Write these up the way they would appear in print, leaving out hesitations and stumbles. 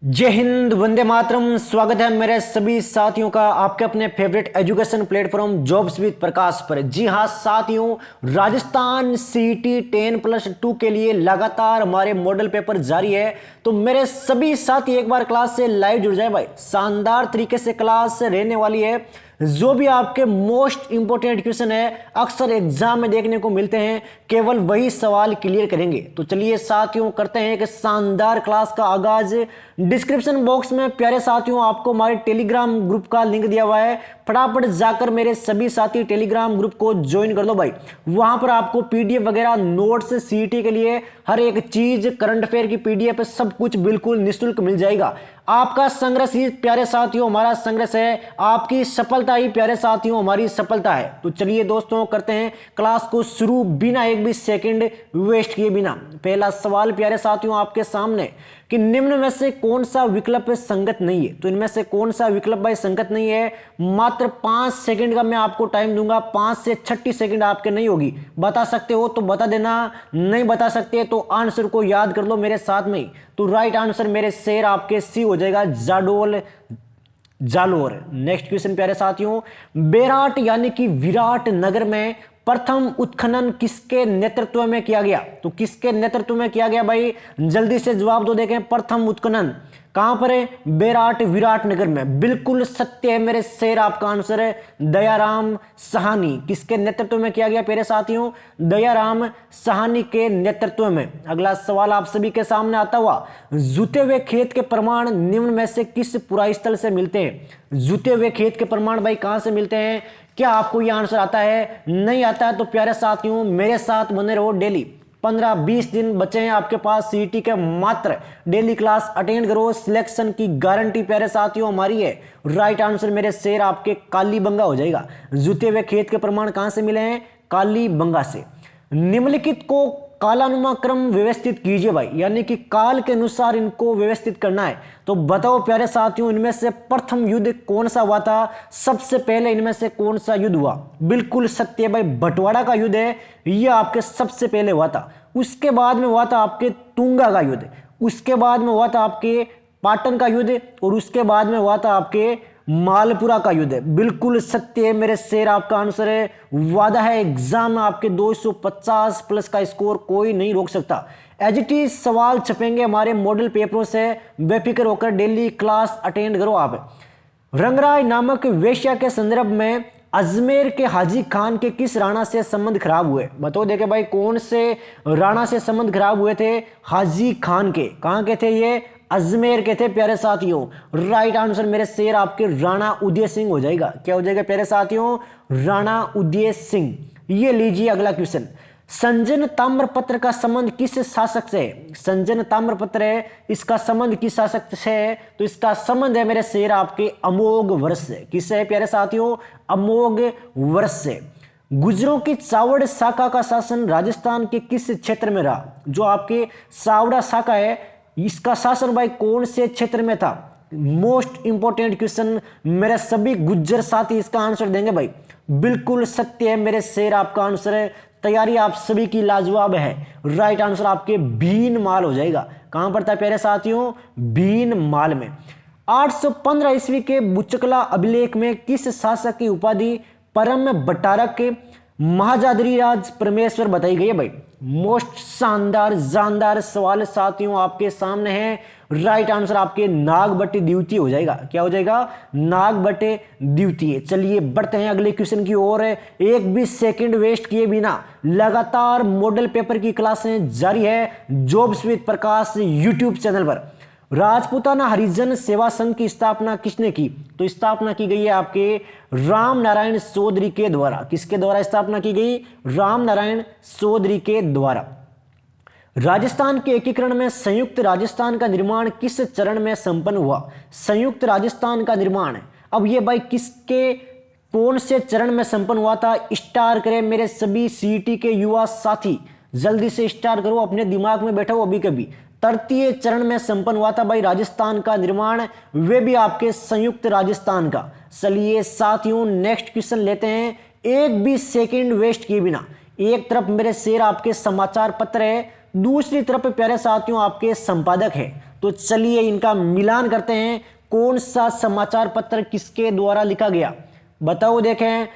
जय हिंद, वंदे मातरम। स्वागत है मेरे सभी साथियों का आपके अपने favourite education platform jobs with Prakash पर। जी हाँ साथियों, राजस्थान सीटी 10+2 के लिए लगातार हमारे मॉडल पेपर जारी है। तो मेरे सभी साथी एक बार क्लास से लाइव जुड़ जाए भाई, शानदार तरीके से क्लास रहने वाली है। जो भी आपके मोस्ट इंपोर्टेंट क्वेश्चन है अक्सर एग्जाम में देखने को मिलते हैं, केवल वही सवाल क्लियर करेंगे। तो चलिए साथियों करते हैं कि शानदार क्लास का आगाज। डिस्क्रिप्शन बॉक्स में प्यारे साथियों आपको हमारे टेलीग्राम ग्रुप का लिंक दिया हुआ है, फटाफट जाकर मेरे सभी साथी टेलीग्राम ग्रुप को ज्वाइन कर लो भाई। वहां पर आपको पीडीएफ वगैरह, नोट्स, सीईटी के लिए हर एक चीज, करंट अफेयर की पीडीएफ, सब कुछ बिल्कुल निःशुल्क मिल जाएगा। आपका संघर्ष ही प्यारे साथियों हमारा संघर्ष है, आपकी सफलता ही प्यारे साथियों हमारी सफलता है। तो चलिए दोस्तों करते हैं क्लास को शुरू बिना एक भी सेकंड वेस्ट किए बिना। पहला सवाल प्यारे साथियों आपके सामने कि निम्न में से कौन सा विकल्प संगत नहीं है। तो इनमें से कौन सा विकल्प भाई संगत नहीं है। मात्र 5 सेकंड का मैं आपको टाइम दूंगा, 5 से 36 सेकंड आपके नहीं होगी। बता सकते हो तो बता देना, नहीं बता सकते तो आंसर को याद कर लो मेरे साथ में। तो राइट आंसर मेरे शेर आपके सी हो जाएगा, जाडोल जालोर। नेक्स्ट क्वेश्चन प्यारे साथियों, बेराट यानी कि विराट नगर में प्रथम उत्खनन किसके नेतृत्व में किया गया। तो किसके नेतृत्व में किया गया भाई, जल्दी से जवाब दो। देखें प्रथम उत्खनन कहां पर है, बेराट विराट नगर में। बिल्कुल सत्य है मेरे शेर, आपका आंसर है दयाराम साहनी। किसके नेतृत्व में किया गया प्यारे साथियों, दयाराम साहनी के नेतृत्व में। अगला सवाल आप सभी के सामने आता हुआ, जुते हुए खेत के प्रमाण निम्न में से किस पुरास्थल से मिलते हैं। जुते हुए खेत के प्रमाण भाई कहां से मिलते हैं। क्या आपको यह आंसर आता है, नहीं आता है तो प्यारे साथियों मेरे साथ बने रहो डेली। 15-20 दिन बचे हैं आपके पास सीईटी के, मात्र डेली क्लास अटेंड करो, सिलेक्शन की गारंटी प्यारे साथियों हमारी है। राइट आंसर मेरे शेर आपके कालीबंगा हो जाएगा। जुते हुए खेत के प्रमाण कहां से मिले हैं, कालीबंगा से। निम्नलिखित को कालानुमा क्रम व्यवस्थित कीजिए भाई, यानी कि काल के अनुसार इनको व्यवस्थित करना है। तो बताओ प्यारे साथियों इनमें से प्रथम युद्ध कौन सा हुआ था, सबसे पहले इनमें से कौन सा युद्ध हुआ। बिल्कुल सत्य भाई, बंटवारा का युद्ध है, यह आपके सबसे पहले हुआ था। उसके बाद में हुआ था आपके तुंगा का युद्ध, उसके बाद में हुआ था आपके पाटन का युद्ध, और उसके बाद में हुआ था आपके मालपुरा का युद्ध है। बिल्कुल सत्य है मेरे शेर, आपका आंसर है। वादा है एग्जाम में आपके 250 प्लस का स्कोर कोई नहीं रोक सकता। एचटी सवाल छपेंगे हमारे मॉडल पेपरों से, बेफिक्र होकर डेली क्लास अटेंड करो आप। रंगराय नामक वेश्या के संदर्भ में अजमेर के हाजी खान के किस राणा से संबंध खराब हुए। बताओ देखे भाई कौन से राणा से संबंध खराब हुए थे, हाजी खान के। कहां के थे ये, अजमेर के थे प्यारे साथियों। राइट आंसर मेरे शेर आपके राणा उदय सिंह हो जाएगा। क्या हो जाएगा प्यारे साथियों, राणा उदय सिंह। ये लीजिए अगला क्वेश्चन, संजन ताम्रपत्र का संबंध किस शासक से है। संजन ताम्रपत्र है, इसका संबंध किस शासक से है। तो इसका संबंध है मेरे शेर आपके अमोघ वर्ष से। किससे है प्यारे साथियों, अमोघ वर्ष से। गुजरों की चावड़ शाखा का शासन राजस्थान के किस क्षेत्र में रहा। जो आपके चावड़ा शाखा है इसका शासन भाई कौन से क्षेत्र में था। मोस्ट इंपोर्टेंट क्वेश्चन, मेरे सभी गुज्जर साथी इसका आंसर देंगे भाई। बिल्कुल सत्य है मेरे शेर, आपका आंसर है। तैयारी आप सभी की लाजवाब है। राइट आंसर आपके भीनमाल हो जाएगा। कहां पर था प्यारे साथियों, भीनमाल में। 815 ईस्वी के बुचकला अभिलेख में किस शासक की उपाधि परम बटारक के महाजादरी राज परमेश्वर बताई गई है भाई। मोस्ट शानदार जानदार सवाल साथियों आपके सामने है। राइट आंसर आपके नागभट्ट द्वितीय हो जाएगा। क्या हो जाएगा, नागभट्ट द्वितीय। चलिए बढ़ते हैं अगले क्वेश्चन की ओर। एक भी सेकंड वेस्ट किए बिना लगातार मॉडल पेपर की क्लासें जारी है jobs with Prakash YouTube channel पर। राजपूताना हरिजन सेवा संघ की स्थापना किसने की। तो स्थापना की गई है आपके राम नारायण चौधरी के द्वारा। किसके द्वारा स्थापना की गई, राम नारायण चौधरी के द्वारा। राजस्थान के एकीकरण में संयुक्त राजस्थान का निर्माण किस चरण में संपन्न हुआ। संयुक्त राजस्थान का निर्माण, अब ये भाई किसके कौन से चरण में संपन्न हुआ था। स्टार करें मेरे सभी सीईटी के युवा साथी, जल्दी से स्टार करो, अपने दिमाग में बैठा हो अभी कभी। तृतीय चरण में संपन्न हुआ था भाई राजस्थान का निर्माण, वे भी आपके संयुक्त राजस्थान का। चलिए साथियों नेक्स्ट क्वेश्चन लेते हैं, एक भी सेकंड वेस्ट किए बिना। एक तरफ मेरे शेर आपके समाचार पत्र है, दूसरी तरफ प्यारे साथियों आपके संपादक है। तो चलिए इनका मिलान करते हैं, कौन सा समाचार पत्र किसके द्वारा लिखा गया, बताओ। देखें,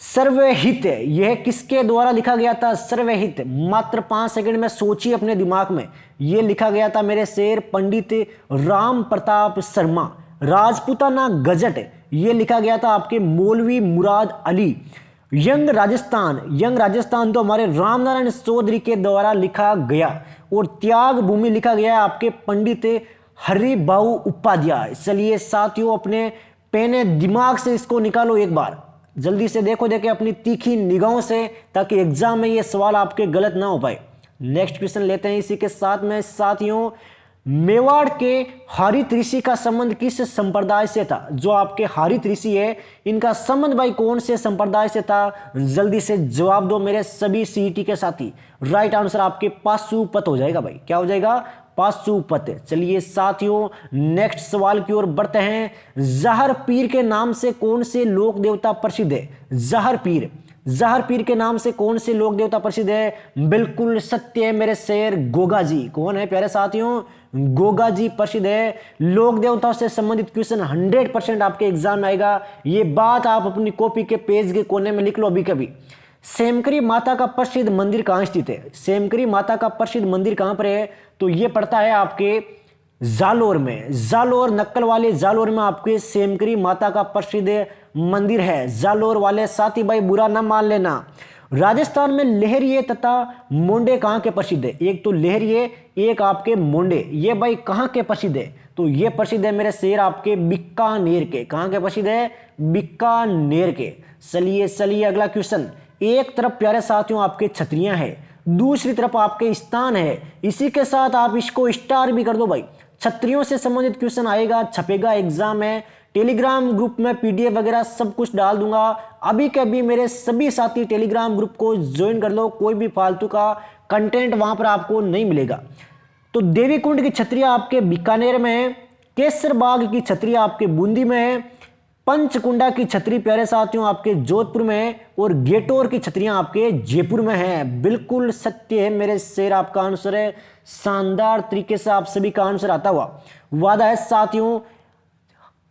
सर्वहित, यह किसके द्वारा लिखा गया था? सर्वहित। मात्र 5 सेकंड में सोचिए अपने दिमाग में, यह लिखा गया था मेरे शेर पंडित राम प्रताप शर्मा। राजपूताना गजट, यह लिखा गया था आपके मौलवी मुराद अली। यंग राजस्थान, यंग राजस्थान तो हमारे रामनारायण चौधरी के द्वारा लिखा गया। और त्याग भूमि लिखा गया है आपके पंडित हरिबाऊ उपाध्याय। चलिए साथियों, अपने पेने दिमाग से इसको निकालो एक बार, जल्दी से देखो देखे अपनी तीखी निगाहों से, ताकि एग्जाम में ये सवाल आपके गलत ना हो पाए। नेक्स्ट क्वेश्चन लेते हैं इसी के साथ में साथियों। मेवाड़ के हरित ऋषि का संबंध किस संप्रदाय से था? जो आपके हरित ऋषि है, इनका संबंध भाई कौन से संप्रदाय से था? जल्दी से जवाब दो मेरे सभी सीईटी के साथी। राइट आंसर आपके पाशुपत हो जाएगा भाई। क्या हो जाएगा? पाशुपत। चलिए साथियों, नेक्स्ट सवाल की ओर बढ़ते हैं। जहर पीर के नाम से कौन से लोक देवता प्रसिद्ध है? जहर पीर, जहर पीर के नाम से कौन से लोक देवता प्रसिद्ध है? बिल्कुल सत्य है मेरे शेर, गोगा जी। कौन है प्यारे साथियों? गोगा जी प्रसिद्ध है। लोक देवताओं से संबंधित क्वेश्चन 100% आपके एग्जाम में आएगा। ये बात आप अपनी कॉपी के पेज के कोने में लिख लो अभी कभी। सेमकरी माता का प्रसिद्ध मंदिर कहाँ स्थित है? सेमकरी माता का प्रसिद्ध मंदिर कहाँ पर है? तो ये पड़ता है आपके जालोर में। जालोर, नक्कल वाले जालोर में आपके सेमकरी माता का प्रसिद्ध मंदिर है। जालोर वाले साथी भाई बुरा ना मान लेना। राजस्थान में लहरिये तथा मोंडे कहाँ के प्रसिद्ध है? एक तो लहरिये, एक आपके मोंडे। ये भाई कहाँ के प्रसिद्ध है? तो ये प्रसिद्ध है मेरे शेर आपके बीकानेर के। कहाँ के प्रसिद्ध है? बीकानेर के। चलिए अगला क्वेश्चन। एक तरफ प्यारे साथियों आपके छतरियां हैं, दूसरी तरफ आपके स्थान है। इसी के साथ आप इसको स्टार भी कर दो भाई। छतरियों से संबंधित क्वेश्चन आएगा, छपेगा एग्जाम में। टेलीग्राम ग्रुप में पीडीएफ वगैरह सब कुछ डाल दूंगा। अभी के अभी मेरे सभी साथी टेलीग्राम ग्रुप को ज्वाइन कर लो, कोई भी फालतू का कंटेंट वहां पर आपको नहीं मिलेगा। तो देवी कुंड की छतरियां आपके बीकानेर में है, केसर बाग की छतरियां आपके बूंदी में है, पंचकुंडा की छतरी प्यारे साथियों आपके जोधपुर में है, और गेटोर की छतरियां आपके जयपुर में है। बिल्कुल सत्य है मेरे शेर, आपका आंसर है। शानदार तरीके से आप सभी का आंसर आता हुआ वादा है साथियों।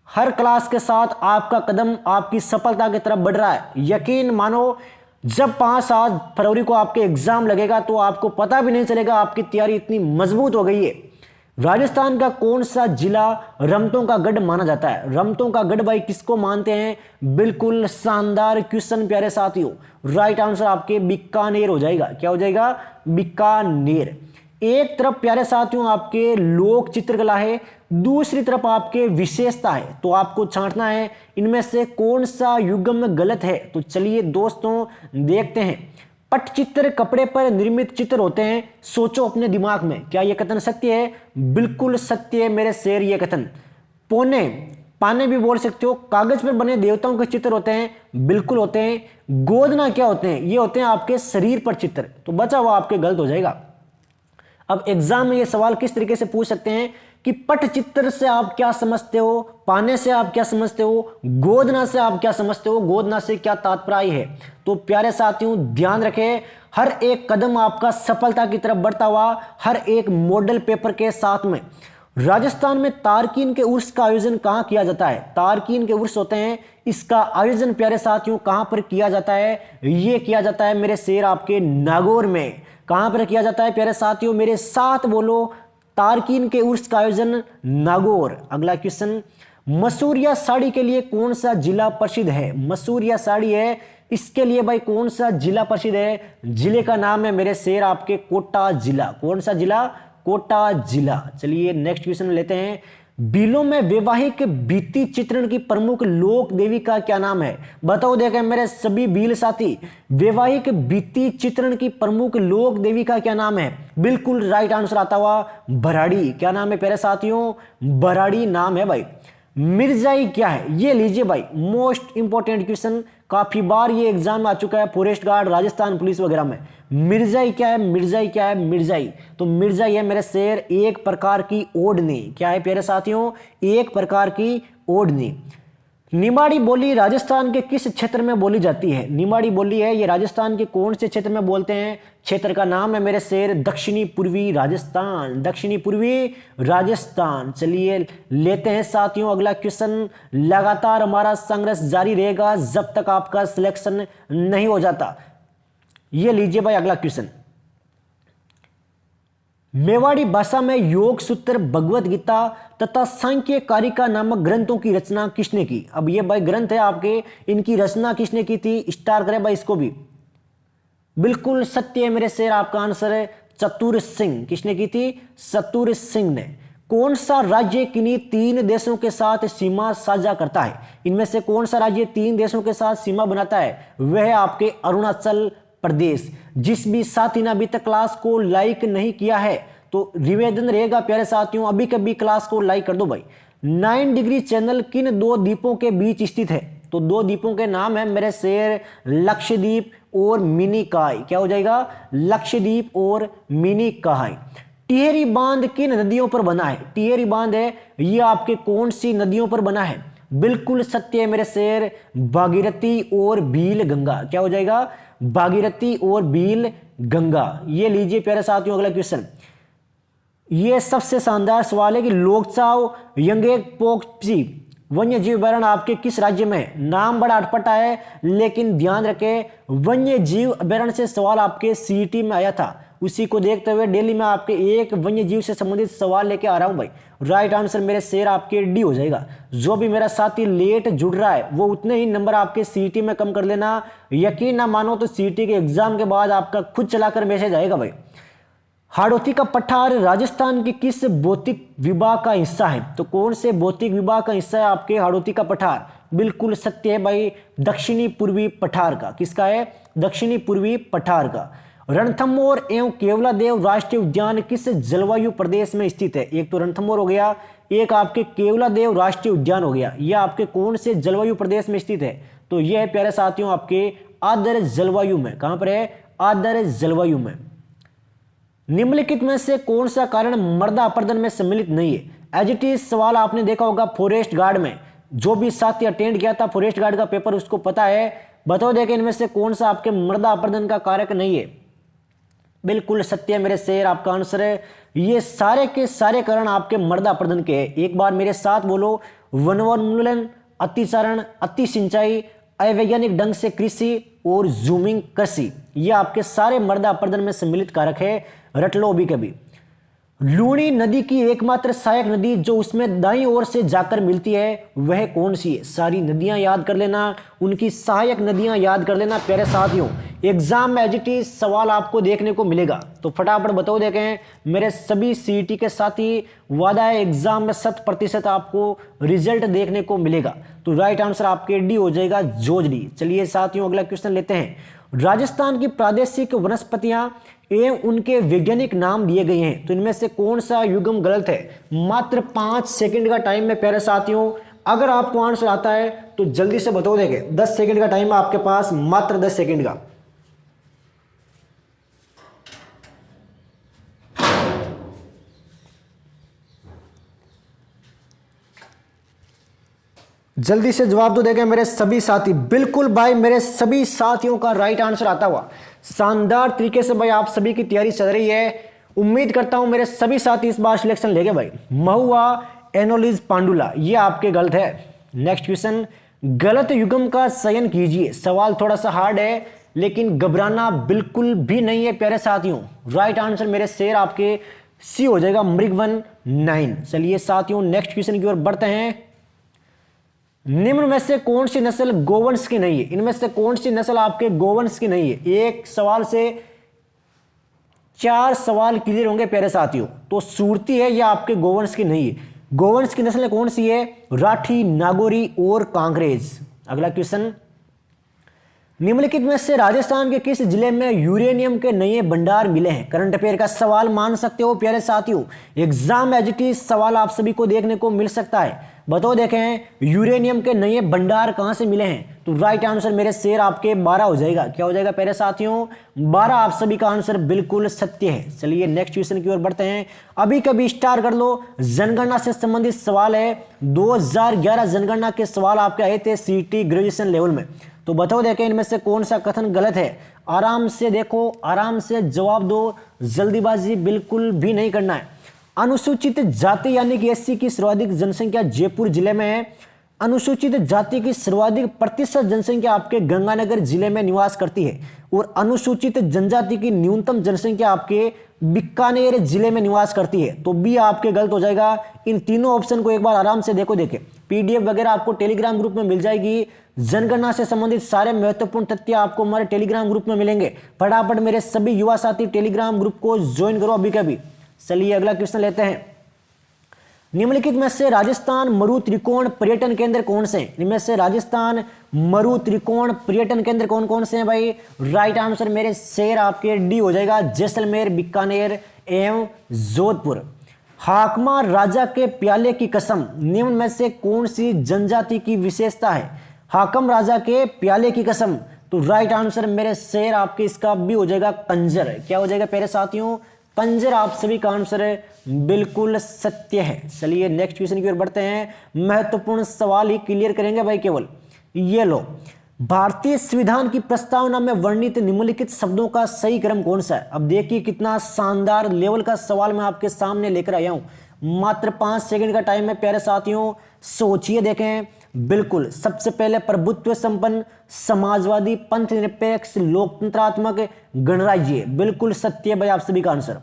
हर क्लास के साथ आपका कदम आपकी सफलता की तरफ बढ़ रहा है। यकीन मानो, जब 5-7 फरवरी को आपके एग्जाम लगेगा तो आपको पता भी नहीं चलेगा, आपकी तैयारी इतनी मजबूत हो गई है। राजस्थान का कौन सा जिला रमतों का गढ़ माना जाता है? रमतों का गढ़ भाई किसको मानते हैं? बिल्कुल शानदार क्वेश्चन प्यारे साथियों। राइट आंसर आपके बीकानेर हो जाएगा। क्या हो जाएगा? बीकानेर। एक तरफ प्यारे साथियों आपके लोक चित्रकला है, दूसरी तरफ आपके विशेषता है। तो आपको छांटना है इनमें से कौन सा युग्म गलत है। तो चलिए दोस्तों देखते हैं। पटचित्र कपड़े पर निर्मित चित्र होते हैं, सोचो अपने दिमाग में, क्या यह कथन सत्य है? बिल्कुल सत्य है मेरे शेर ये कथन। पौने, पाने भी बोल सकते हो। कागज पर बने देवताओं के चित्र होते हैं, बिल्कुल होते हैं। गोदना क्या होते हैं? ये होते हैं आपके शरीर पर चित्र। तो बचा हुआ आपके गलत हो जाएगा। अब एग्जाम में ये सवाल किस तरीके से पूछ सकते हैं कि पटचित्र से आप क्या समझते हो, पाने से आप क्या समझते हो, गोदना से आप क्या समझते हो, गोदना से क्या तात्पर्य है। तो प्यारे साथियों ध्यान रखें, हर एक कदम आपका सफलता की तरफ बढ़ता हुआ, हर एक मॉडल पेपर के साथ में। राजस्थान में तारकीन के उर्स का आयोजन कहाँ किया जाता है? तारकीन के उर्स होते हैं, इसका आयोजन प्यारे साथियों कहाँ पर किया जाता है? ये किया जाता है मेरे शेर आपके नागौर में। कहां पर किया जाता है प्यारे साथियों? मेरे साथ बोलो, तारकीन के उर्स का आयोजन नागौर। अगला क्वेश्चन, मसूरिया साड़ी के लिए कौन सा जिला प्रसिद्ध है? मसूरिया साड़ी है, इसके लिए भाई कौन सा जिला प्रसिद्ध है? जिले का नाम है मेरे शेर आपके कोटा जिला। कौन सा जिला? कोटा जिला। चलिए नेक्स्ट क्वेश्चन लेते हैं। बिलों में वैवाहिक भित्ति चित्रण की प्रमुख लोक देवी का क्या नाम है? बताओ देखें मेरे सभी बील साथी, वैवाहिक भित्ति चित्रण की प्रमुख लोक देवी का क्या नाम है? बिल्कुल राइट आंसर आता हुआ भराड़ी। क्या नाम है प्यारे साथियों? भराड़ी नाम है भाई। मिर्जाई क्या है? ये लीजिए भाई, मोस्ट इंपॉर्टेंट क्वेश्चन, काफी बार ये एग्जाम में आ चुका है, फॉरेस्ट गार्ड, राजस्थान पुलिस वगैरह में। मिर्जाई क्या है? मिर्जाई क्या है? मिर्जाई, तो मिर्जाई है मेरे शेर एक प्रकार की ओढ़नी। क्या है प्यारे साथियों? एक प्रकार की ओढ़नी। निमाड़ी बोली राजस्थान के किस क्षेत्र में बोली जाती है? निमाड़ी बोली है ये राजस्थान के कौन से क्षेत्र में बोलते हैं? क्षेत्र का नाम है मेरे शेर दक्षिणी पूर्वी राजस्थान, दक्षिणी पूर्वी राजस्थान। चलिए लेते हैं साथियों अगला क्वेश्चन। लगातार हमारा संघर्ष जारी रहेगा जब तक आपका सिलेक्शन नहीं हो जाता। ये लीजिए भाई अगला क्वेश्चन। मेवाड़ी भाषा में योग सूत्र, भगवत गीता तथा सांख्य कारिका नामक ग्रंथों की रचना किसने की? अब ये भाई ग्रंथ है आपके, इनकी रचना किसने की थी? स्टार करें भाई इसको भी। बिल्कुल सत्य है मेरे शेर, आपका आंसर है चतुर सिंह। किसने की थी? चतुर सिंह ने। कौन सा राज्य किन्हीं 3 देशों के साथ सीमा साझा करता है? इनमें से कौन सा राज्य 3 देशों के साथ सीमा बनाता है? वह आपके अरुणाचल प्रदेश। जिस भी साथी ने अभी तक क्लास को लाइक नहीं किया है तो निवेदन रहेगा प्यारे साथियों, अभी कभी क्लास को लाइक कर दो भाई। 9 डिग्री चैनल किन 2 द्वीपों के बीच स्थित है? तो 2 द्वीपों के नाम है मेरे शेर लक्षद्वीप और मिनिकॉय। क्या हो जाएगा? लक्षद्वीप और मिनिकॉय। टिहरी बांध किन नदियों पर बना है? टिहरी बांध है ये आपके कौन सी नदियों पर बना है? बिल्कुल सत्य है मेरे शेर, भागीरथी और भील गंगा। क्या हो जाएगा? भागीरथी और भील गंगा। ये लीजिए प्यारे साथियों अगला क्वेश्चन। ये सबसे शानदार सवाल है कि लोकचाव यंगेक पोक्सी वन्य जीव अभयारण्य आपके किस राज्य में है? नाम बड़ा अटपटा है लेकिन ध्यान रखें वन्य जीव अभयारण्य से सवाल आपके सीईटी में आया था। उसी को देखते हुए डेली में आपके एक वन्य जीव से संबंधित सवाल लेके आ रहा हूं भाई। राइट आंसर मेरे शेर आपके डी हो जाएगा। जो भी मेरा साथी लेट जुड़ रहा है वो उतने ही नंबर आपके सीईटी में कम कर लेना। यकीन ना मानो तो सीईटी के एग्जाम के बाद आपका खुद चलाकर मैसेज आएगा भाई। हाड़ौती का पठार राजस्थान के किस भौतिक विभाग का हिस्सा है? तो कौन से भौतिक विभाग का हिस्सा है आपके हाड़ौती का पठार? बिल्कुल सत्य है भाई, दक्षिणी पूर्वी पठार का। किसका है? दक्षिणी पूर्वी पठार का। रणथंभौर एवं केवलादेव राष्ट्रीय उद्यान किस जलवायु प्रदेश में स्थित है? एक तो रणथंभौर हो गया, एक आपके केवलादेव राष्ट्रीय उद्यान हो गया। यह आपके कौन से जलवायु प्रदेश में स्थित है? तो यह है प्यारे साथियों आपके आर्द्र जलवायु में। कहां पर है? आर्द्र जलवायु में। निम्नलिखित में से कौन सा कारण मृदा अपरदन में सम्मिलित नहीं है? एज इट इज सवाल आपने देखा होगा फॉरेस्ट गार्ड में, जो भी साथी अटेंड किया था फॉरेस्ट गार्ड का पेपर उसको पता है। बताओ देखें इनमें से कौन सा आपके मृदा अपरदन का कारक नहीं है? बिल्कुल सत्य मेरे शेर, आपका आंसर है ये सारे के सारे कारण आपके मृदा अपरदन के हैं। एक बार मेरे साथ बोलो, वनोन्मूलन, अतिचारण, अति सिंचाई, अवैज्ञानिक ढंग से कृषि और जूमिंग कृषि, ये आपके सारे मृदा अपरदन में सम्मिलित कारक है। रट लो भी कभी। लूणी नदी की एकमात्र सहायक नदी जो उसमें दाईं ओर से जाकर मिलती है वह कौन सी है? सारी नदियां याद कर लेना, उनकी सहायक नदियां याद कर लेना प्यारे साथियों। एग्जाम में एज इट इज सवाल आपको देखने को मिलेगा, तो फटाफट बताओ देखें मेरे सभी सीईटी के साथी। वादा है एग्जाम में 100% आपको रिजल्ट देखने को मिलेगा। तो राइट आंसर आपके डी हो जाएगा, जोजडी। चलिए साथियों अगला क्वेश्चन लेते हैं। राजस्थान की प्रादेशिक वनस्पतियां एवं उनके वैज्ञानिक नाम दिए गए हैं, तो इनमें से कौन सा युग्म गलत है? मात्र 5 सेकंड का टाइम है प्यारे साथियों। अगर आपको आंसर आता है तो जल्दी से बताओ देंगे। 10 सेकंड का टाइम है आपके पास, मात्र 10 सेकंड का। जल्दी से जवाब दो देंगे मेरे सभी साथी। बिल्कुल भाई, मेरे सभी साथियों का राइट आंसर आता हुआ शानदार तरीके से भाई आप सभी की तैयारी चल रही है। उम्मीद करता हूं मेरे सभी साथी इस बार सिलेक्शन लेंगे भाई। महुआ एनोलिज पांडुला, ये आपके गलत है। नेक्स्ट क्वेश्चन, गलत युग्म का चयन कीजिए। सवाल थोड़ा सा हार्ड है लेकिन घबराना बिल्कुल भी नहीं है प्यारे साथियों। राइट आंसर मेरे शेर आपके सी हो जाएगा, मृगवन 9। चलिए साथियों नेक्स्ट क्वेश्चन की ओर बढ़ते हैं। निम्न में से कौन सी नस्ल गोवंश की नहीं है? इनमें से कौन सी नस्ल आपके गोवंश की नहीं है? एक सवाल से 4 सवाल क्लियर होंगे प्यारे साथियों। तो सूरती है या आपके गोवंश की नहीं है। गोवंश की नस्ल कौन सी है? राठी, नागौरी और कांकरेज। अगला क्वेश्चन, निम्नलिखित में से राजस्थान के किस जिले में यूरेनियम के नए भंडार मिले हैं? करंट अफेयर का सवाल मान सकते हो प्यारे साथियों, एग्जाम एज इट इज सवाल आप सभी को देखने को मिल सकता है। बताओ देखें, यूरेनियम के नए भंडार कहां से मिले हैं? तो राइट आंसर मेरे शेर आपके 12 हो जाएगा। क्या हो जाएगा प्यारे साथियों? 12 आप सभी का आंसर बिल्कुल सत्य है। चलिए नेक्स्ट क्वेश्चन की ओर बढ़ते हैं। अभी कभी स्टार कर लो, जनगणना से संबंधित सवाल है। 2011 जनगणना के सवाल आपके आए थे सीटी ग्रेजुएशन लेवल में। तो बताओ देखें इनमें से कौन सा कथन गलत है? आराम से देखो, आराम से जवाब दो, जल्दीबाजी बिल्कुल भी नहीं करना है। अनुसूचित जाति यानी कि एससी की सर्वाधिक जनसंख्या जयपुर जिले में है। अनुसूचित जाति की सर्वाधिक प्रतिशत जनसंख्या आपके गंगानगर जिले में निवास करती है। और अनुसूचित जनजाति की न्यूनतम जनसंख्या आपके बीकानेर जिले में निवास करती है। तो बी आपके गलत हो जाएगा। इन तीनों ऑप्शन को एक बार आराम से देखो, देखें पीडीएफ वगैरह आपको टेलीग्राम ग्रुप में मिल जाएगी। जनगणना से संबंधित सारे महत्वपूर्ण तथ्य आपको हमारे टेलीग्राम ग्रुप में मिलेंगे। फटाफट मेरे सभी युवा साथी टेलीग्राम ग्रुप को ज्वाइन करो अभी कभी। चलिए अगला क्वेश्चन लेते हैं। निम्नलिखित में से राजस्थान मरु त्रिकोण पर्यटन केंद्र कौन से हैं? इनमें से राजस्थान मरु त्रिकोण पर्यटन केंद्र कौन कौन से हैं भाई? राइट आंसर मेरे शेर आपके डी हो जाएगा, जैसलमेर, बीकानेर एवं जोधपुर। हाकमा राजा के प्याले की कसम निम्न में से कौन सी जनजाति की विशेषता है? हाकम राजा के प्याले की कसम। तो राइट आंसर मेरे शेर आपके इसका भी हो जाएगा कंजर। क्या हो जाएगा प्यारे साथियों? कंजर आप सभी का आंसर बिल्कुल सत्य है। चलिए नेक्स्ट क्वेश्चन की ओर बढ़ते हैं। महत्वपूर्ण सवाल ही क्लियर करेंगे भाई केवल। ये लो, भारतीय संविधान की प्रस्तावना में वर्णित निम्नलिखित शब्दों का सही क्रम कौन सा है? अब देखिए कितना शानदार लेवल का सवाल मैं आपके सामने लेकर आया हूं। मात्र 5 सेकंड का टाइम है प्यारे साथियों, सोचिए देखें। बिल्कुल सबसे पहले प्रभुत्व संपन्न, समाजवादी, पंथ निरपेक्ष, लोकतंत्रात्मक, गणराज्य। बिल्कुल सत्य भाई आप सभी का आंसर।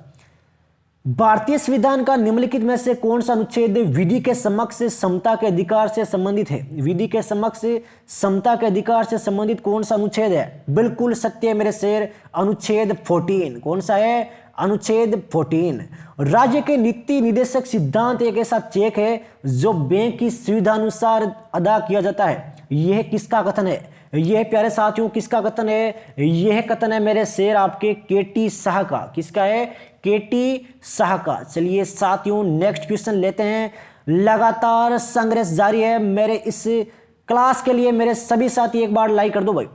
भारतीय संविधान का निम्नलिखित में से कौन सा अनुच्छेद विधि के समक्ष समता के अधिकार से संबंधित है? विधि के समक्ष समता के अधिकार से संबंधित कौन सा अनुच्छेद है? बिल्कुल सत्य मेरे शेर, अनुच्छेद 14। कौन सा है? अनुच्छेद 14। राज्य के नीति निर्देशक सिद्धांत एक ऐसा चेक है जो बैंक की सुविधा अनुसार अदा किया जाता है। यह किसका कथन है? यह प्यारे साथियों किसका कथन है? यह कथन है मेरे शेर आपके केटी शाह का। किसका है? केटी शाह का। चलिए साथियों नेक्स्ट क्वेश्चन लेते हैं। लगातार संघर्ष जारी है मेरे इस क्लास के लिए। मेरे सभी साथी एक बार लाइक कर दो भाई।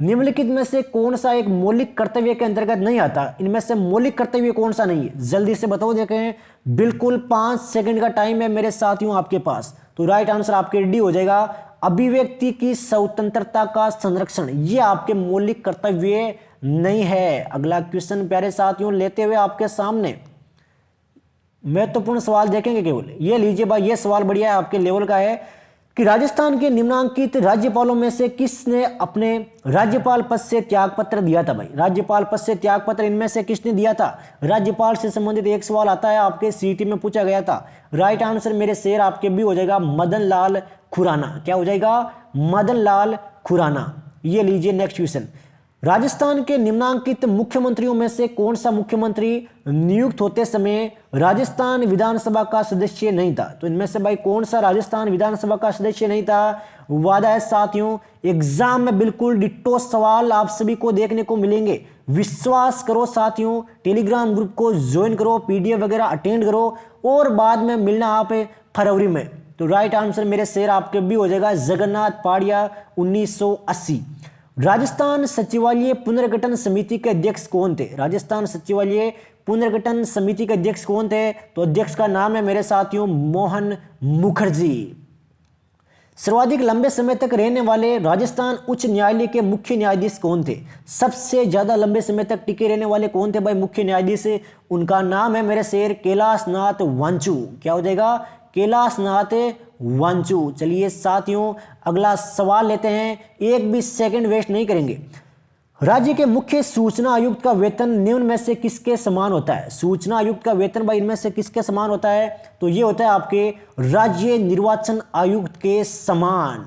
निम्नलिखित में से कौन सा एक मौलिक कर्तव्य के अंतर्गत नहीं आता? इनमें से मौलिक कर्तव्य कौन सा नहीं है? जल्दी से बताओ देखें। बिल्कुल 5 सेकंड का टाइम है मेरे साथियों आपके पास। तो राइट आंसर आपके डी हो जाएगा, अभिव्यक्ति की स्वतंत्रता का संरक्षण। ये आपके मौलिक कर्तव्य नहीं है। अगला क्वेश्चन प्यारे साथियों लेते हुए आपके सामने महत्वपूर्ण सवाल देखेंगे केवल। ये लीजिए भाई, ये सवाल बढ़िया है, आपके लेवल का है कि राजस्थान के निम्नांकित राज्यपालों में से किसने अपने राज्यपाल पद से त्यागपत्र दिया था? भाई राज्यपाल पद से त्यागपत्र इनमें से किसने दिया था? राज्यपाल से संबंधित एक सवाल आता है, आपके सीटी में पूछा गया था। राइट आंसर मेरे शेर आपके भी हो जाएगा, मदन लाल खुराना। क्या हो जाएगा? मदन लाल खुराना। ये लीजिए नेक्स्ट क्वेश्चन। राजस्थान के निम्नांकित मुख्यमंत्रियों में से कौन सा मुख्यमंत्री नियुक्त होते समय राजस्थान विधानसभा का सदस्य नहीं था? तो इनमें से भाई कौन सा राजस्थान विधानसभा का सदस्य नहीं था? वादा है साथियों, एग्जाम में बिल्कुल डिट्टो सवाल आप सभी को देखने को मिलेंगे। विश्वास करो साथियों, टेलीग्राम ग्रुप को ज्वाइन करो, पीडीएफ वगैरह अटेंड करो और बाद में मिलना आप फरवरी में। तो राइट आंसर मेरे शेर आपके भी हो जाएगा, जगन्नाथ पाड़िया 1980। राजस्थान सचिवालय पुनर्गठन समिति के अध्यक्ष कौन थे? राजस्थान सचिवालय पुनर्गठन समिति के अध्यक्ष कौन थे? तो अध्यक्ष का नाम है मेरे साथियों मोहन मुखर्जी। सर्वाधिक लंबे समय तक रहने वाले राजस्थान उच्च न्यायालय के मुख्य न्यायाधीश कौन थे? सबसे ज्यादा लंबे समय तक टिके रहने वाले कौन थे भाई मुख्य न्यायाधीश? उनका नाम है मेरे शेर कैलाशनाथ वांचू। क्या हो जाएगा? कैलाशनाथ वांचू। चलिए साथियों अगला सवाल लेते हैं, एक भी सेकंड वेस्ट नहीं करेंगे। राज्य के मुख्य सूचना आयुक्त का वेतन निम्न में से किसके समान होता है? सूचना आयुक्त का वेतन भाई इनमें से किसके समान होता है? तो ये होता है आपके राज्य निर्वाचन आयुक्त के समान।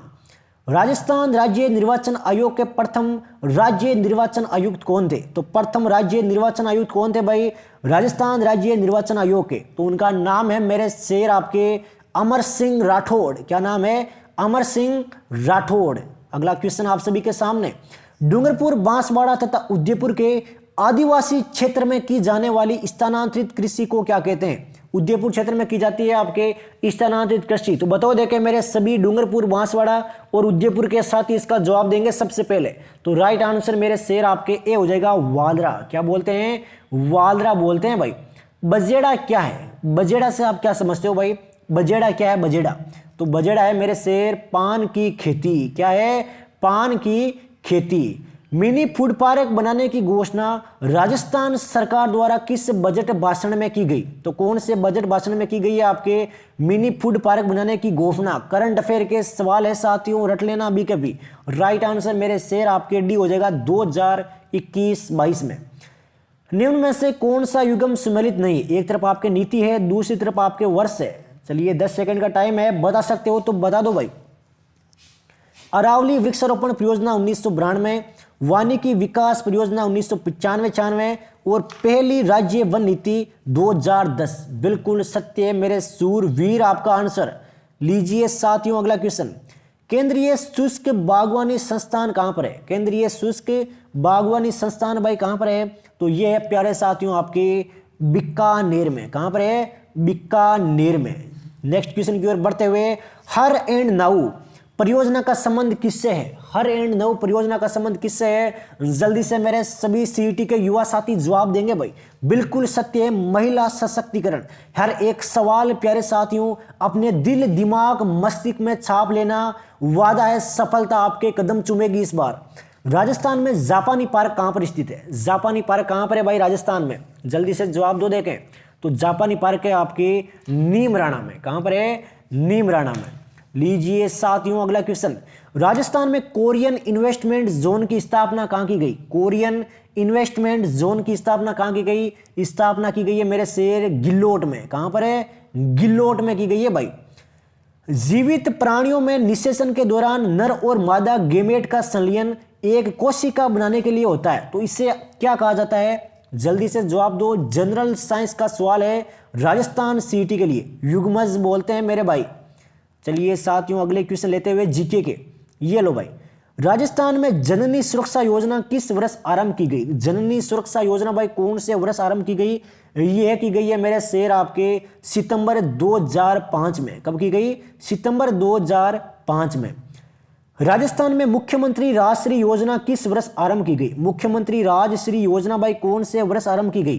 राजस्थान राज्य निर्वाचन आयोग के प्रथम राज्य निर्वाचन आयुक्त कौन थे? तो प्रथम राज्य निर्वाचन आयुक्त कौन थे भाई राजस्थान राज्य निर्वाचन आयोग के? तो उनका नाम है मेरे शेर आपके अमर सिंह राठौड़। क्या नाम है? अमर सिंह राठौड़। अगला क्वेश्चन आप सभी के सामने, डूंगरपुर, बांसवाड़ा तथा उदयपुर के आदिवासी क्षेत्र में की जाने वाली स्थानांतरित कृषि को क्या कहते हैं? उदयपुर क्षेत्र में की जाती है आपके स्थानांतरित कृषि। तो बताओ देखे मेरे सभी डूंगरपुर, बांसवाड़ा और उदयपुर के साथ ही इसका जवाब देंगे सबसे पहले। तो राइट आंसर मेरे शेर आपके ए हो जाएगा वालरा। क्या बोलते हैं? वालरा बोलते हैं भाई। बजेड़ा क्या है? बजेड़ा से आप क्या समझते हो भाई? बजेड़ा क्या है? बजेड़ा तो बजेड़ा है मेरे शेर पान की खेती। क्या है? पान की खेती। मिनी फूड पार्क बनाने की घोषणा राजस्थान सरकार द्वारा किस बजट भाषण में की गई? तो कौन से बजट भाषण में की गई है आपके मिनी फूड पार्क बनाने की घोषणा? करंट अफेयर के सवाल है साथियों, रट लेना अभी कभी। राइट आंसर मेरे शेर आपके डी हो जाएगा 2021-22 में। निम्न में से कौन सा युग्म सम्मिलित नहीं? एक तरफ आपके नीति है, दूसरी तरफ आपके वर्ष है। चलिए 10 सेकंड का टाइम है, बता सकते हो तो बता दो भाई। अरावली वृक्षारोपण परियोजना 1992, वानिकी विकास परियोजना 1995-96 और पहली राज्य वन नीति 2010। बिल्कुल सत्य है मेरे सूरवीर आपका आंसर। लीजिए साथियों अगला क्वेश्चन। केंद्रीय शुष्क बागवानी संस्थान कहां पर है? केंद्रीय शुष्क बागवानी संस्थान भाई कहां पर है? तो ये है प्यारे साथियों आपके बीकानेर में। कहां पर है? बीकानेर में। नेक्स्ट क्वेश्चन की ओर बढ़ते हुए, हर एंड नाउ परियोजना का संबंध किससे है? हर एंड नाउ परियोजना का संबंध किससे है? जल्दी से मेरे सभी सीईटी के युवा साथी जवाब देंगे भाई। बिल्कुल सत्य है, महिला सशक्तिकरण। हर एक सवाल प्यारे साथियों अपने दिल, दिमाग, मस्तिष्क में छाप लेना। वादा है सफलता आपके कदम चूमेगी इस बार। राजस्थान में जापानी पार्क कहां पर स्थित है? जापानी पार्क कहां पर है भाई राजस्थान में? जल्दी से जवाब दो देखें। तो जापानी पार्क है आपके नीमराणा में। कहां पर है? नीमराणा में। लीजिए साथियों अगला क्वेश्चन। राजस्थान में कोरियन इन्वेस्टमेंट जोन की स्थापना कहां की गई? कोरियन इन्वेस्टमेंट जोन की स्थापना कहां की गई? स्थापना की गई है मेरे शेर गिल्लोट में। कहां पर है? गिल्लोट में की गई है भाई। जीवित प्राणियों में निषेचन के दौरान नर और मादा गेमेट का संलयन एक कोशिका बनाने के लिए होता है, तो इसे क्या कहा जाता है? जल्दी से जवाब दो। जनरल साइंस का सवाल है राजस्थान सीईटी के लिए। युग्मज बोलते हैं मेरे भाई। चलिए साथियों अगले क्वेश्चन लेते हुए जीके के। ये लो भाई, राजस्थान में जननी सुरक्षा योजना किस वर्ष आरंभ की गई? जननी सुरक्षा योजना भाई कौन से वर्ष आरंभ की गई? ये की गई है मेरे शेर आपके सितंबर 2005 में। कब की गई? सितंबर 2005 में। राजस्थान में मुख्यमंत्री राजश्री योजना किस वर्ष आरंभ की गई? मुख्यमंत्री राजश्री योजना भाई कौन से वर्ष आरंभ की गई?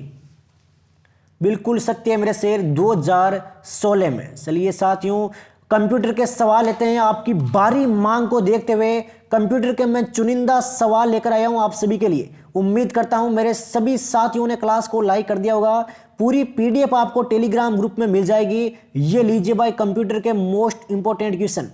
बिल्कुल सत्य है मेरे शेर 2016 में। चलिए साथियों कंप्यूटर के सवाल लेते हैं। आपकी भारी मांग को देखते हुए कंप्यूटर के मैं चुनिंदा सवाल लेकर आया हूं आप सभी के लिए। उम्मीद करता हूं मेरे सभी साथियों ने क्लास को लाइक कर दिया होगा। पूरी पीडीएफ आपको टेलीग्राम ग्रुप में मिल जाएगी। ये लीजिए भाई कंप्यूटर के मोस्ट इंपोर्टेंट क्वेश्चन।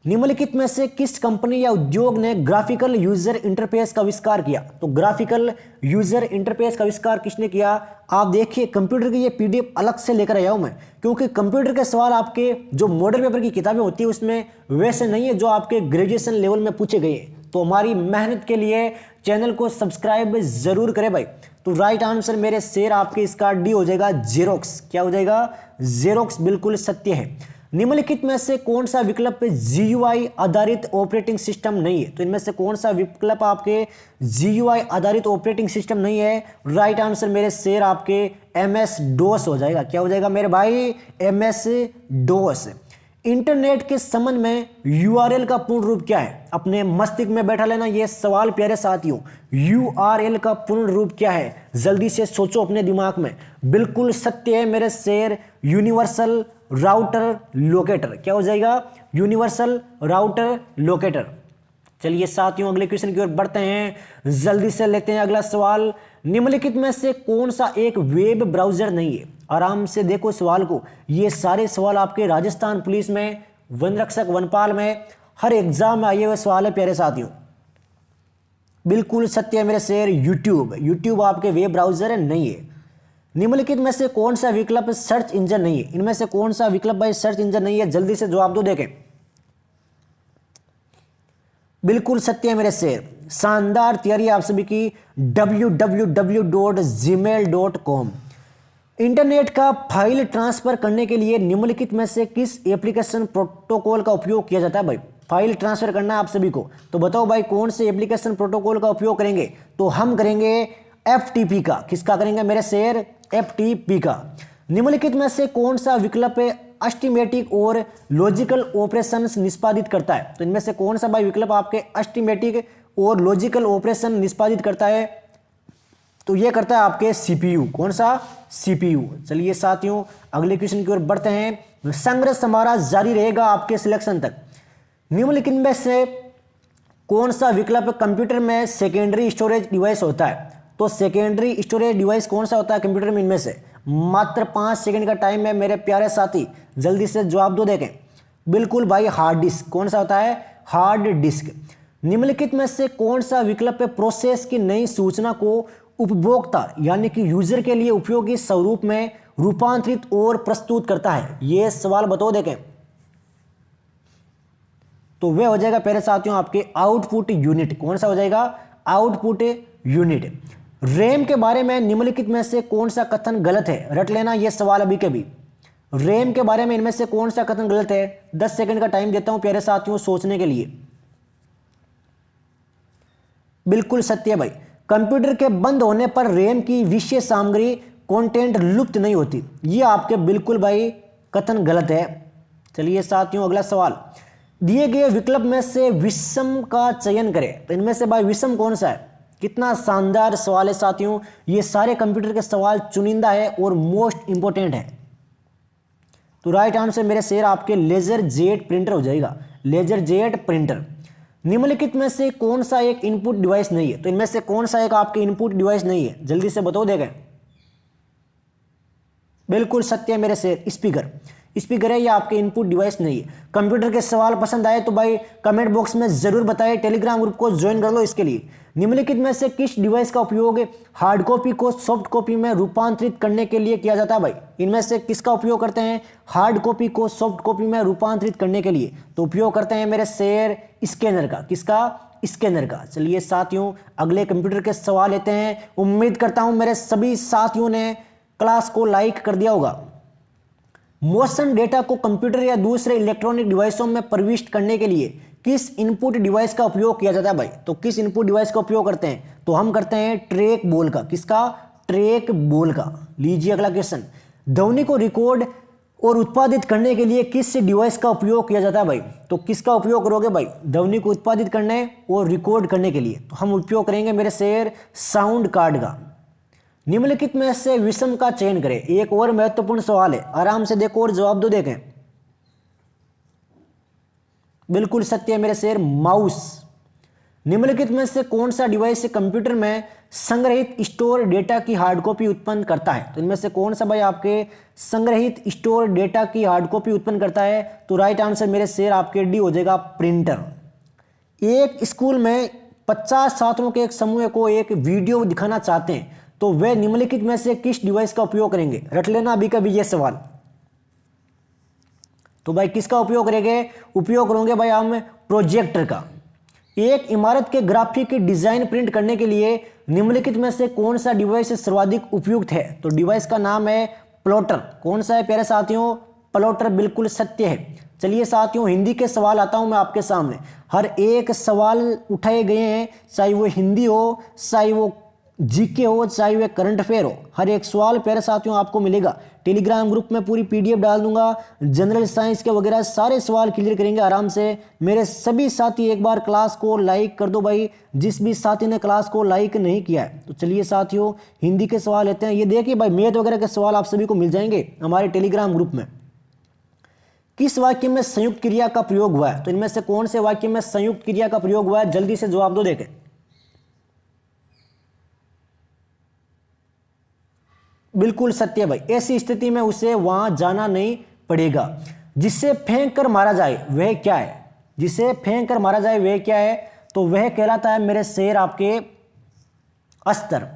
निम्नलिखित में से किस कंपनी या उद्योग ने ग्राफिकल यूजर इंटरफेस का आविष्कार किया? तो ग्राफिकल यूजर इंटरफेस का आविष्कार किसने किया? आप देखिए कंप्यूटर की ये पीडीएफ अलग से लेकर आया हूं मैं, क्योंकि कंप्यूटर के सवाल आपके जो मॉडल पेपर की किताबें होती है उसमें वैसे नहीं है जो आपके ग्रेजुएशन लेवल में पूछे गए। तो हमारी मेहनत के लिए चैनल को सब्सक्राइब जरूर करें भाई। तो राइट आंसर मेरे शेर आपके इसका डी हो जाएगा जेरोक्स। क्या हो जाएगा? जेरोक्स बिल्कुल सत्य है। निम्नलिखित में से कौन सा विकल्प GUI आधारित ऑपरेटिंग सिस्टम नहीं है? तो इनमें से कौन सा विकल्प आपके GUI आधारित ऑपरेटिंग सिस्टम नहीं है? राइट आंसर मेरे शेर आपके MS-DOS हो जाएगा। क्या हो जाएगा मेरे भाई? MS-DOS। इंटरनेट के संबंध में URL का पूर्ण रूप क्या है? अपने मस्तिष्क में बैठा लेना ये सवाल प्यारे साथियों। URL का पूर्ण रूप क्या है? जल्दी से सोचो अपने दिमाग में। बिल्कुल सत्य है मेरे शेर यूनिवर्सल राउटर लोकेटर। क्या हो जाएगा? Universal router locator. चलिए साथियों अगले क्वेश्चन की ओर बढ़ते हैं। जल्दी से लेते हैं अगला सवाल। निम्नलिखित में से कौन सा एक वेब ब्राउजर नहीं है? आराम से देखो सवाल को। ये सारे सवाल आपके राजस्थान पुलिस में, वन रक्षक, वनपाल में, हर एग्जाम में आए हुए सवाल है प्यारे साथियों। बिल्कुल सत्य है मेरे शेर यूट्यूब। यूट्यूब आपके वेब ब्राउजर नहीं है। निम्नलिखित में से कौन सा विकल्प सर्च इंजन नहीं है? इनमें से कौन सा विकल्प भाई सर्च इंजन नहीं है? जल्दी से जवाब दो देखें। बिल्कुल सत्य है मेरे शेर। शानदार तैयारी आप सभी की। www.gmail.com। इंटरनेट का फाइल ट्रांसफर करने के लिए निम्नलिखित में से किस एप्लीकेशन प्रोटोकॉल का उपयोग किया जाता है भाई? फाइल ट्रांसफर करना है आप सभी को। तो बताओ भाई कौन से एप्लीकेशन प्रोटोकॉल का उपयोग करेंगे? तो हम करेंगे FTP का। किसका करेंगे मेरे शेर? FTP का। निम्नलिखित में से कौन सा विकल्प अरिथमेटिक और लॉजिकल ऑपरेशंस निष्पादित करता है? तो इनमें से कौन सा भाई विकल्प आपके अरिथमेटिक और लॉजिकल ऑपरेशन निष्पादित करता है? तो ये करता है आपके CPU। कौन सा? CPU। चलिए साथियों अगले क्वेश्चन की ओर बढ़ते हैं। संघर्ष हमारा जारी रहेगा आपके सिलेक्शन तक। निम्नलिखित में से कौन सा विकल्प कंप्यूटर में सेकेंडरी स्टोरेज डिवाइस होता है? तो सेकेंडरी स्टोरेज डिवाइस कौन सा होता है कंप्यूटर में? इनमें से मात्र 5 सेकंड का टाइम है मेरे प्यारे साथी, जल्दी से जवाब दो। देखें बिल्कुल भाई हार्ड डिस्क। कौन सा होता है? Hard disk. निम्नलिखित में से कौन सा विकल्प प्रोसेस की नई सूचना को उपभोक्ता यानी कि यूजर के लिए उपयोगी स्वरूप में रूपांतरित और प्रस्तुत करता है? ये सवाल बताओ। देखें तो वह हो जाएगा प्यारे साथियों आपके आउटपुट यूनिट। कौन सा हो जाएगा? Output unit. रैम के बारे में निम्नलिखित में से कौन सा कथन गलत है? रट लेना ये सवाल अभी के भी। रैम के बारे में इनमें से कौन सा कथन गलत है? 10 सेकंड का टाइम देता हूं प्यारे साथियों सोचने के लिए। बिल्कुल सत्य भाई। कंप्यूटर के बंद होने पर रैम की विशेष सामग्री कंटेंट लुप्त नहीं होती। ये आपके बिल्कुल भाई कथन गलत है। चलिए साथियों अगला सवाल। दिए गए विकल्प में से विषम का चयन करें। तो इनमें से भाई विषम कौन सा है? कितना शानदार सवाल है साथियों। ये सारे कंप्यूटर के सवाल चुनिंदा है और मोस्ट इंपोर्टेंट है। तो राइट आंसर मेरे शेर आपके लेजर जेट प्रिंटर हो जाएगा। Laser jet printer. निम्नलिखित में से कौन सा एक इनपुट डिवाइस नहीं है? तो इनमें से कौन सा एक आपके इनपुट डिवाइस नहीं है? जल्दी से बताओ। देखें बिल्कुल सत्य है मेरे शेर, स्पीकर। स्पीकर है, ये आपके इनपुट डिवाइस नहीं है। कंप्यूटर के सवाल पसंद आए तो भाई कमेंट बॉक्स में जरूर बताएं। टेलीग्राम ग्रुप को ज्वाइन कर लो इसके लिए। निम्नलिखित में से किस डिवाइस का उपयोग हार्ड कॉपी को सॉफ्ट कॉपी में रूपांतरित करने के लिए किया जाता है? भाई इनमें से किसका उपयोग करते हैं हार्ड कॉपी को सॉफ्ट कॉपी में रूपांतरित करने के लिए? तो उपयोग करते हैं मेरे शेर स्कैनर का। किसका? स्कैनर का। चलिए साथियों अगले कंप्यूटर के सवाल लेते हैं। उम्मीद करता हूं मेरे सभी साथियों ने क्लास को लाइक कर दिया होगा। मोशन डेटा को कंप्यूटर या दूसरे इलेक्ट्रॉनिक डिवाइसों में प्रविष्ट करने के लिए किस इनपुट डिवाइस का उपयोग किया जाता है? भाई तो किस इनपुट डिवाइस का उपयोग करते हैं? तो हम करते हैं ट्रैक बॉल का। किसका? ट्रैक बॉल का। लीजिए अगला क्वेश्चन। ध्वनि को रिकॉर्ड और उत्पादित करने के लिए किस डिवाइस का उपयोग किया जाता है? भाई तो किसका उपयोग करोगे भाई ध्वनि को उत्पादित करने और रिकॉर्ड करने के लिए? तो हम उपयोग करेंगे मेरे शेर साउंड कार्ड का। निम्नलिखित में से विषम का चयन करें। एक और महत्वपूर्ण सवाल है, आराम से देखो और जवाब दो। देखें बिल्कुल सत्य है मेरे शेर, माउस। निम्नलिखित में से कौन सा डिवाइस कंप्यूटर में संग्रहित स्टोर डेटा की हार्ड कॉपी उत्पन्न करता है? तो इनमें से कौन सा भाई आपके संग्रहित स्टोर डेटा की हार्ड कॉपी उत्पन्न करता है? तो राइट आंसर मेरे शेर आपके डी हो जाएगा, प्रिंटर। एक स्कूल में 50 छात्रों के एक समूह को एक वीडियो दिखाना चाहते हैं तो वे निम्नलिखित में से किस डिवाइस का उपयोग करेंगे? रट लेना अभी कभी ये सवाल। तो भाई किसका उपयोग करेंगे? उपयोग करेंगे भाई हम प्रोजेक्टर का। एक इमारत के ग्राफिक डिजाइन प्रिंट करने के लिए निम्नलिखित में से कौन सा डिवाइस सर्वाधिक उपयुक्त है? तो डिवाइस का नाम है प्लॉटर। कौन सा है प्यारे साथियों? प्लॉटर। बिल्कुल सत्य है। चलिए साथियों हिंदी के सवाल आता हूं मैं आपके सामने। हर एक सवाल उठाए गए हैं, चाहे वो हिंदी हो, चाहे वो जीके हो, चाहे वे करंट अफेयर हो। हर एक सवाल प्यारे साथियों आपको मिलेगा। टेलीग्राम ग्रुप में पूरी PDF डाल दूंगा। जनरल साइंस के वगैरह सारे सवाल क्लियर करेंगे आराम से। मेरे सभी साथी एक बार क्लास को लाइक कर दो भाई, जिस भी साथी ने क्लास को लाइक नहीं किया है। तो चलिए साथियों हिंदी के सवाल लेते हैं। ये देखिए भाई मैथ वगैरह के सवाल आप सभी को मिल जाएंगे हमारे टेलीग्राम ग्रुप में। किस वाक्य में संयुक्त क्रिया का प्रयोग हुआ है? तो इनमें से कौन से वाक्य में संयुक्त क्रिया का प्रयोग हुआ है? जल्दी से जवाब दो। देखें बिल्कुल सत्य भाई। ऐसी स्थिति में उसे वहां जाना नहीं पड़ेगा। जिसे फेंक कर मारा जाए वह क्या है? जिसे फेंक कर मारा जाए वह क्या है? तो वह कहलाता है मेरे शेर आपके अस्त्र।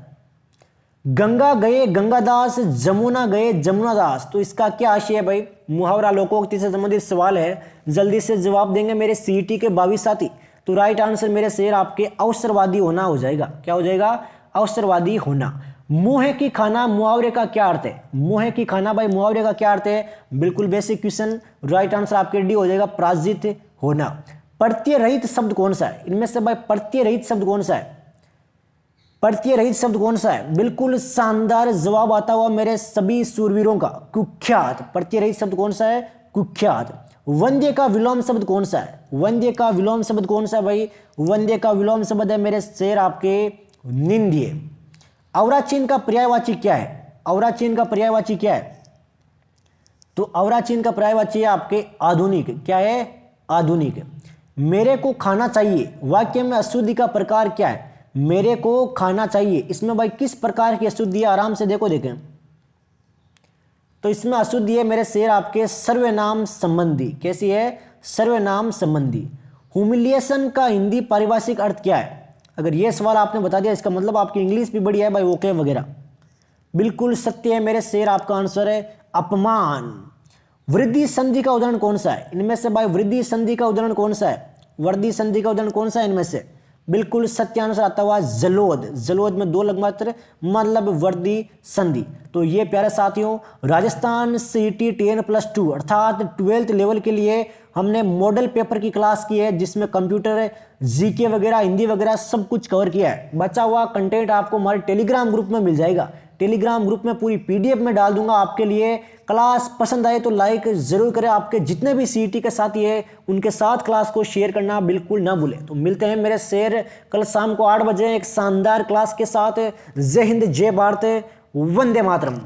गंगा गए गंगादास, जमुना गए जमुनादास। तो इसका क्या आशय है भाई? मुहावरा लोकोक्ति से संबंधित सवाल है। जल्दी से जवाब देंगे मेरे CET के 22 साथी। तो राइट आंसर मेरे शेर आपके अवसरवादी होना हो जाएगा। क्या हो जाएगा? अवसरवादी होना। मुंह की खाना मुहावरे का क्या अर्थ है? मुंह की खाना भाई मुहावरे का क्या अर्थ है? बिल्कुल बेसिक क्वेश्चन। राइट आंसर आपके डी हो जाएगा, पराजित होना। प्रत्यय रहित शब्द कौन सा है? इनमें से भाई प्रत्यय रहित शब्द कौन सा है? प्रत्यय रहित शब्द कौन सा है? बिल्कुल शानदार जवाब आता हुआ मेरे सभी सूरवीरों का, कुख्यात। प्रत्यय रहित शब्द कौन सा है? कुख्यात। वंद्य का विलोम शब्द कौन सा है? वंद्य का विलोम शब्द कौन सा है भाई? वंद्य का विलोम शब्द है मेरे शेर आपके निंद्य। अवराचीन का पर्यायवाची क्या है? अवराचीन का पर्यायवाची क्या है? तो अवराचीन का पर्यायवाची है आपके आधुनिक। क्या है? आधुनिक। मेरे को खाना चाहिए, वाक्य में अशुद्धि का प्रकार क्या है? मेरे को खाना चाहिए, इसमें भाई किस प्रकार की अशुद्धि है? आराम से देखो, देखें तो इसमें अशुद्धि है मेरे शेर आपके सर्वनाम संबंधी। कैसी है? सर्वनाम संबंधी। ह्यूमिलिएशन का हिंदी पारिभाषिक अर्थ क्या है? अगर यह सवाल आपने बता दिया, इसका मतलब आपकी इंग्लिश भी बढ़िया है भाई, ओके वगैरह। बिल्कुल सत्य है मेरे शेर, आपका आंसर है अपमान। वृद्धि संधि का उदाहरण कौन सा है? इनमें से भाई वृद्धि संधि का उदाहरण कौन सा है? वृद्धि संधि का उदाहरण कौन सा है इनमें से? बिल्कुल सत्य आंसर आता हुआ जलोद। जलोद में 2 लगमात्र मतलब वृद्धि संधि। तो ये प्यारे साथियों, राजस्थान सीटी 10+2 अर्थात 12th लेवल के लिए हमने मॉडल पेपर की क्लास की है, जिसमें कंप्यूटर, जीके वगैरह, हिंदी वगैरह सब कुछ कवर किया है। बचा हुआ कंटेंट आपको हमारे टेलीग्राम ग्रुप में मिल जाएगा। टेलीग्राम ग्रुप में पूरी पीडीएफ में डाल दूंगा आपके लिए। क्लास पसंद आए तो लाइक जरूर करें। आपके जितने भी सीईटी के साथी है उनके साथ क्लास को शेयर करना बिल्कुल ना भूलें। तो मिलते हैं मेरे शेर कल शाम को 8 बजे एक शानदार क्लास के साथ। जय हिंद, जय भारत, वंदे मातरम।